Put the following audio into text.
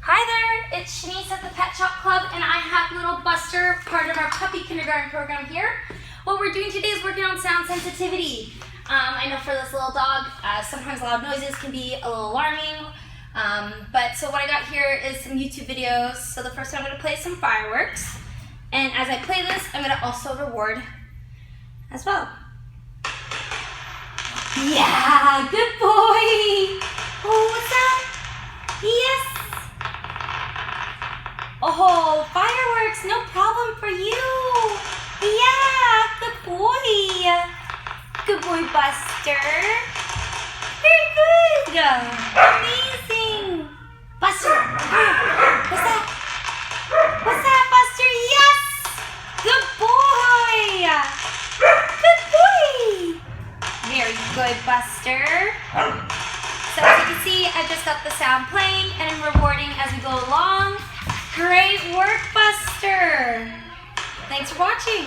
Hi there, it's Shanice at the Pet Shop Club, and I have little Buster, part of our puppy kindergarten program here. What we're doing today is working on sound sensitivity. I know for this little dog, sometimes loud noises can be a little alarming, so what I got here is some YouTube videos. So the first one, I'm going to play some fireworks, and as I play this, I'm going to also reward as well. Yeah, good boy! Oh, what's that? Yes! Oh, fireworks, no problem for you. Yeah, good boy. Good boy, Buster. Very good. Amazing. Buster, what's that? What's that, Buster? Yes. Good boy. Good boy. Very good, Buster. So as you can see, I've just got the sound playing and I'm rewarding as we go along. Great work, Buster! Thanks for watching!